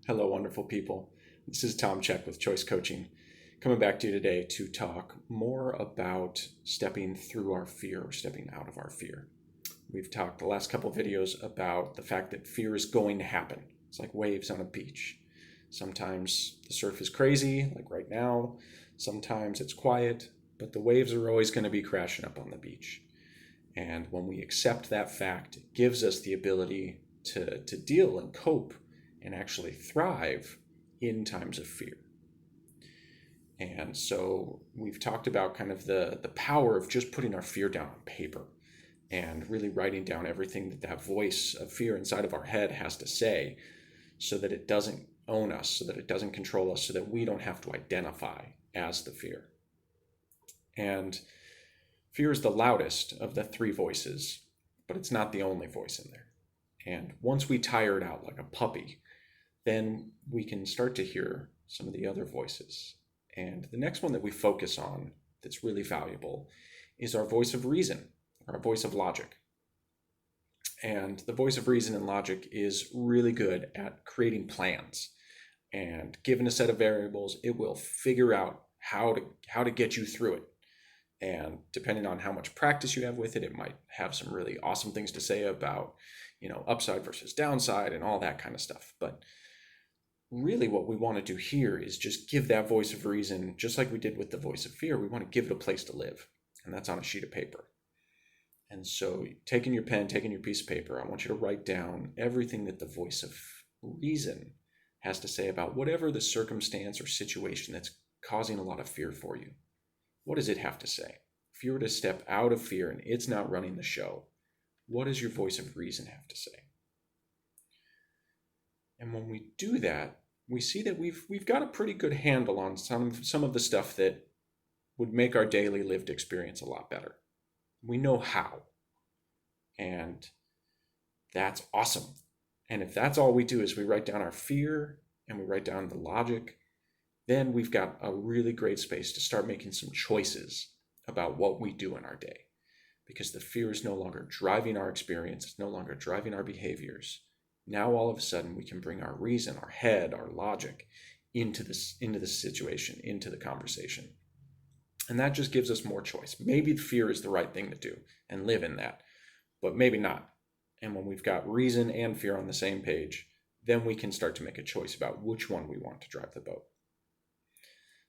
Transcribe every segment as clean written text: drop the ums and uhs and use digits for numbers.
Hello, wonderful people. This is Tom Check with Choice Coaching, coming back to you today to talk more about stepping through our fear or stepping out of our fear. We've talked the last couple of videos about the fact that fear is going to happen. It's like waves on a beach. Sometimes the surf is crazy, like right now. Sometimes it's quiet, but the waves are always going to be crashing up on the beach. And when we accept that fact, it gives us the ability to deal and cope and actually thrive in times of fear. And so we've talked about kind of the power of just putting our fear down on paper and really writing down everything that voice of fear inside of our head has to say so that it doesn't own us, so that it doesn't control us, so that we don't have to identify as the fear. And fear is the loudest of the three voices, but it's not the only voice in there. And once we tire it out like a puppy, then we can start to hear some of the other voices. And the next one that we focus on that's really valuable is our voice of reason, our voice of logic. And the voice of reason and logic is really good at creating plans. And given a set of variables, it will figure out how to get you through it. And depending on how much practice you have with it, it might have some really awesome things to say about, upside versus downside and all that kind of stuff. But really what we want to do here is just give that voice of reason, just like we did with the voice of fear, we want to give it a place to live. And that's on a sheet of paper. And so taking your pen, taking your piece of paper, I want you to write down everything that the voice of reason has to say about whatever the circumstance or situation that's causing a lot of fear for you. What does it have to say? If you were to step out of fear and it's not running the show, what does your voice of reason have to say? And when we do that, we see that we've got a pretty good handle on some of the stuff that would make our daily lived experience a lot better. We know how. And that's awesome. And if that's all we do is we write down our fear and we write down the logic, then we've got a really great space to start making some choices about what we do in our day. Because the fear is no longer driving our experience, it's no longer driving our behaviors. Now all of a sudden we can bring our reason, our head, our logic into the situation, into the conversation. And that just gives us more choice. Maybe the fear is the right thing to do and live in that, but maybe not. And when we've got reason and fear on the same page, then we can start to make a choice about which one we want to drive the boat.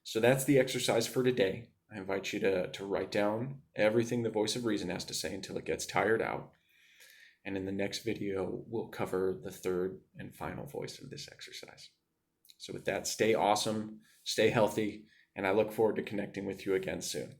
So that's the exercise for today. I invite you to write down everything the voice of reason has to say until it gets tired out. And in the next video, we'll cover the third and final voice of this exercise. So with that, stay awesome, stay healthy, and I look forward to connecting with you again soon.